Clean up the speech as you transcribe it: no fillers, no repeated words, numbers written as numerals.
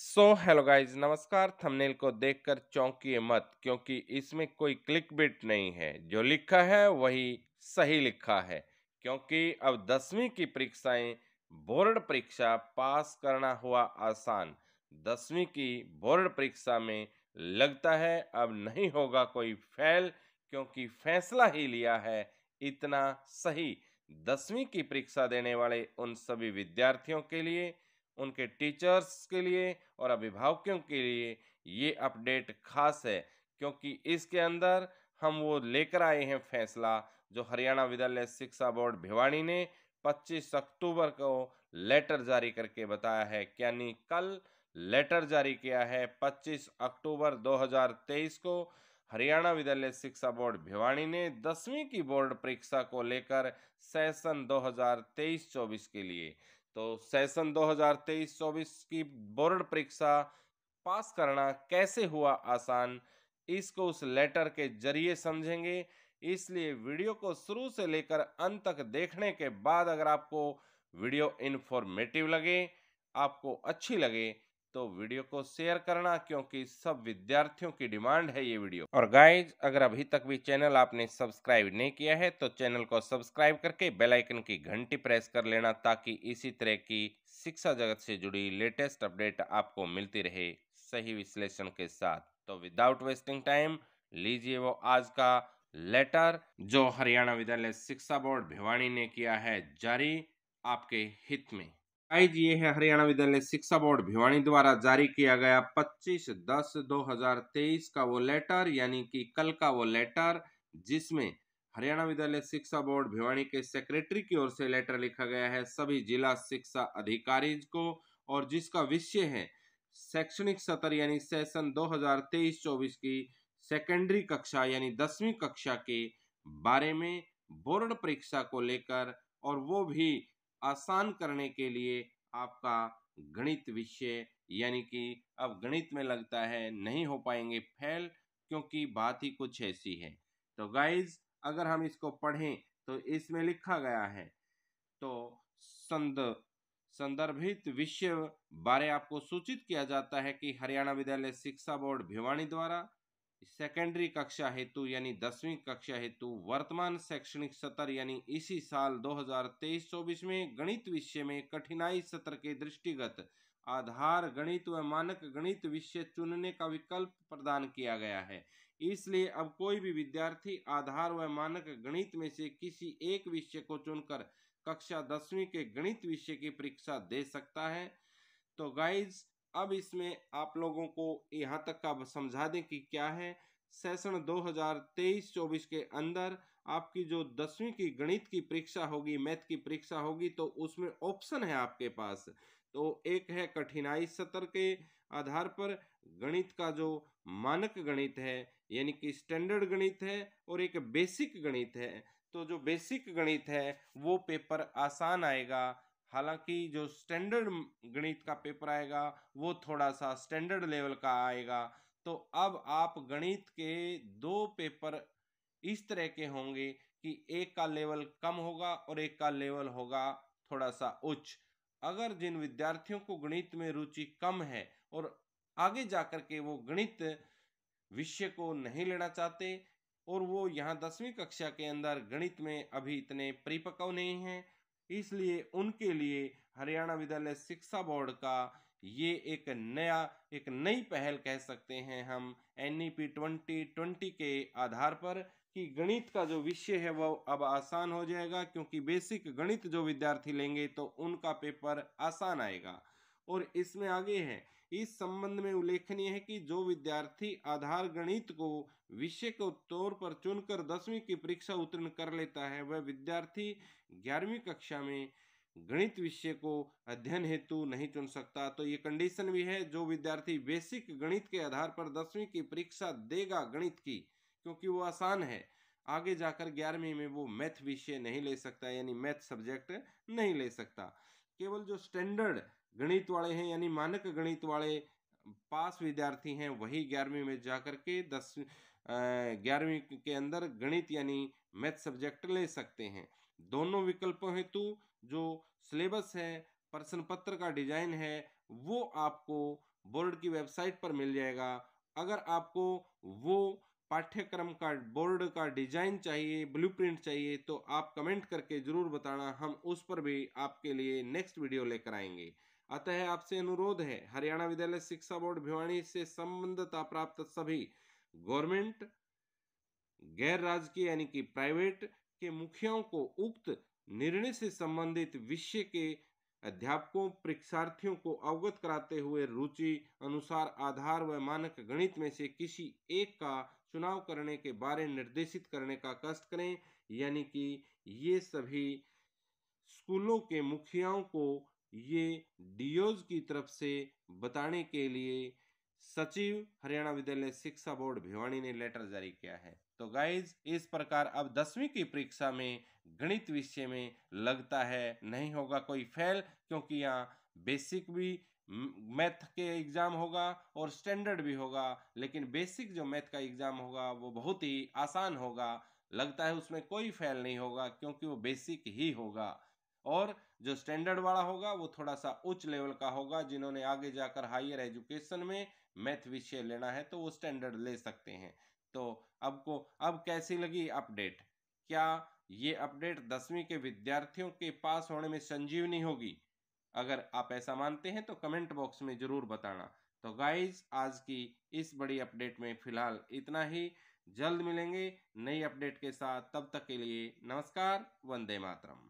Hello guys, नमस्कार। Thumbnail को देखकर चौंकिए मत, क्योंकि इसमें कोई क्लिक बिट नहीं है। जो लिखा है वही सही लिखा है। क्योंकि अब 10वीं की परीक्षाएं, बोर्ड परीक्षा पास करना हुआ आसान। 10वीं की बोर्ड परीक्षा में लगता है अब नहीं होगा कोई फेल, क्योंकि फैसला ही लिया है इतना सही। 10वीं की परीक्षा देने वाले उन सभी विद्यार्थियों के लिए, उनके टीचर्स के लिए और अभिभावकों के लिए ये अपडेट खास है, क्योंकि इसके अंदर हम वो लेकर आए हैं फैसला जो हरियाणा विद्यालय शिक्षा बोर्ड भिवानी ने 25 अक्टूबर को लेटर जारी करके बताया है। यानी कल लेटर जारी किया है 25 अक्टूबर 2023 को। हरियाणा विद्यालय शिक्षा बोर्ड भिवानी ने 10वीं की बोर्ड परीक्षा को लेकर सेशन 2023-24 के लिए, तो सेशन 2023-24 की बोर्ड परीक्षा पास करना कैसे हुआ आसान, इसको उस लेटर के जरिए समझेंगे। इसलिए वीडियो को शुरू से लेकर अंत तक देखने के बाद अगर आपको वीडियो इन्फॉर्मेटिव लगे, आपको अच्छी लगे, तो वीडियो को शेयर करना, क्योंकि सब विद्यार्थियों की डिमांड है ये वीडियो। और गाइज, अगर अभी तक भी चैनल आपने सब्सक्राइब नहीं किया है तो चैनल को सब्सक्राइब करके बेल आइकन की घंटी प्रेस कर लेना, ताकि इसी तरह की शिक्षा जगत से जुड़ी लेटेस्ट अपडेट आपको मिलती रहे सही विश्लेषण के साथ। तो विदाउट वेस्टिंग टाइम, लीजिए वो आज का लेटर जो हरियाणा विद्यालय शिक्षा बोर्ड भिवानी ने किया है जारी आपके हित में। गाइज, ये है हरियाणा विद्यालय शिक्षा बोर्ड भिवानी द्वारा जारी किया गया 25/10/2023 का वो लेटर, यानी कि कल का वो लेटर, जिसमें हरियाणा विद्यालय शिक्षा बोर्ड भिवानी के सेक्रेटरी की ओर से लेटर लिखा गया है सभी जिला शिक्षा अधिकारी को, और जिसका विषय है शैक्षणिक सत्र यानी सेशन 2023-24 की सेकेंडरी कक्षा यानी 10वीं कक्षा के बारे में बोर्ड परीक्षा को लेकर, और वो भी आसान करने के लिए आपका गणित विषय, यानी कि अब गणित में लगता है नहीं हो पाएंगे फेल, क्योंकि बात ही कुछ ऐसी है। तो गाइज, अगर हम इसको पढ़ें तो इसमें लिखा गया है, तो संद संदर्भित विषय बारे आपको सूचित किया जाता है कि हरियाणा विद्यालय शिक्षा बोर्ड भिवानी द्वारा सेकेंडरी कक्षा हेतु यानी 10वीं कक्षा हेतु वर्तमान शैक्षणिक सत्र यानी इसी साल 2023-24 में गणित विषय में कठिनाई सत्र के दृष्टिगत आधार गणित व मानक गणित विषय चुनने का विकल्प प्रदान किया गया है। इसलिए अब कोई भी विद्यार्थी आधार व मानक गणित में से किसी एक विषय को चुनकर कक्षा 10वीं के गणित विषय की परीक्षा दे सकता है। तो गाइज, अब इसमें आप लोगों को यहाँ तक का समझा दें कि क्या है। सेशन 2023-24 के अंदर आपकी जो 10वीं की गणित की परीक्षा होगी, मैथ की परीक्षा होगी, तो उसमें ऑप्शन है आपके पास। तो एक है कठिनाई सत्र के आधार पर गणित का जो मानक गणित है यानी कि स्टैंडर्ड गणित है, और एक बेसिक गणित है। तो जो बेसिक गणित है वो पेपर आसान आएगा, हालांकि जो स्टैंडर्ड गणित का पेपर आएगा वो थोड़ा सा स्टैंडर्ड लेवल का आएगा। तो अब आप गणित के दो पेपर इस तरह के होंगे कि एक का लेवल कम होगा और एक का लेवल होगा थोड़ा सा उच्च। अगर जिन विद्यार्थियों को गणित में रुचि कम है और आगे जाकर के वो गणित विषय को नहीं लेना चाहते, और वो यहाँ 10वीं कक्षा के अंदर गणित में अभी इतने परिपक्व नहीं हैं, इसलिए उनके लिए हरियाणा विद्यालय शिक्षा बोर्ड का ये एक नई पहल कह सकते हैं हम, NEP 2020 के आधार पर, कि गणित का जो विषय है वो अब आसान हो जाएगा, क्योंकि बेसिक गणित जो विद्यार्थी लेंगे तो उनका पेपर आसान आएगा। और इसमें आगे है, इस संबंध में उल्लेखनीय है कि जो विद्यार्थी आधार गणित को विषय के तौर पर चुनकर 10वीं की परीक्षा उत्तीर्ण कर लेता है, वह विद्यार्थी 11वीं कक्षा में गणित विषय को अध्ययन हेतु नहीं चुन सकता। तो ये कंडीशन भी है, जो विद्यार्थी बेसिक गणित के आधार पर 10वीं की परीक्षा देगा गणित की, क्योंकि वो आसान है, आगे जाकर 11वीं में वो मैथ विषय नहीं ले सकता, यानी मैथ सब्जेक्ट नहीं ले सकता। केवल जो स्टैंडर्ड गणित वाले हैं यानी मानक गणित वाले पास विद्यार्थी हैं, वही 11वीं में जाकर के 11वीं के अंदर गणित यानी मैथ सब्जेक्ट ले सकते हैं। दोनों विकल्पों हेतु जो सिलेबस है, प्रश्न पत्र का डिजाइन है, वो आपको बोर्ड की वेबसाइट पर मिल जाएगा। अगर आपको वो पाठ्यक्रम का बोर्ड का डिजाइन चाहिए, ब्लूप्रिंट चाहिए, तो आप कमेंट करके जरूर बताना, हम उस पर भी आपके लिए नेक्स्ट वीडियो लेकर आएंगे। अतः आपसे अनुरोध है, हरियाणा विद्यालय शिक्षा बोर्ड भिवानी से संबद्धता प्राप्त सभी गवर्नमेंट, गैर राजकीय यानी कि प्राइवेट के मुखियाओं को उक्त निर्णय से संबंधित विषय के अध्यापकों परीक्षार्थियों को अवगत कराते हुए रुचि अनुसार आधार व मानक गणित में से किसी एक का चुनाव करने के बारे निर्देशित करने का कष्ट करें। यानी कि ये सभी स्कूलों के मुखियाओं को ये डीओज की तरफ से बताने के लिए सचिव हरियाणा विद्यालय शिक्षा बोर्ड भिवानी ने लेटर जारी किया है। तो गाइज, इस प्रकार अब 10वीं की परीक्षा में गणित विषय में लगता है नहीं होगा कोई फेल, क्योंकि यहाँ बेसिक भी मैथ के एग्जाम होगा और स्टैंडर्ड भी होगा। लेकिन बेसिक जो मैथ का एग्जाम होगा वो बहुत ही आसान होगा, लगता है उसमें कोई फेल नहीं होगा क्योंकि वो बेसिक ही होगा। और जो स्टैंडर्ड वाला होगा वो थोड़ा सा उच्च लेवल का होगा, जिन्होंने आगे जाकर हायर एजुकेशन में मैथ विषय लेना है तो वो स्टैंडर्ड ले सकते हैं। तो अब कैसी लगी अपडेट? क्या ये अपडेट 10वीं के विद्यार्थियों के पास होने में संजीवनी होगी? अगर आप ऐसा मानते हैं तो कमेंट बॉक्स में जरूर बताना। तो गाइज, आज की इस बड़ी अपडेट में फिलहाल इतना ही। जल्द मिलेंगे नई अपडेट के साथ, तब तक के लिए नमस्कार, वंदे मातरम।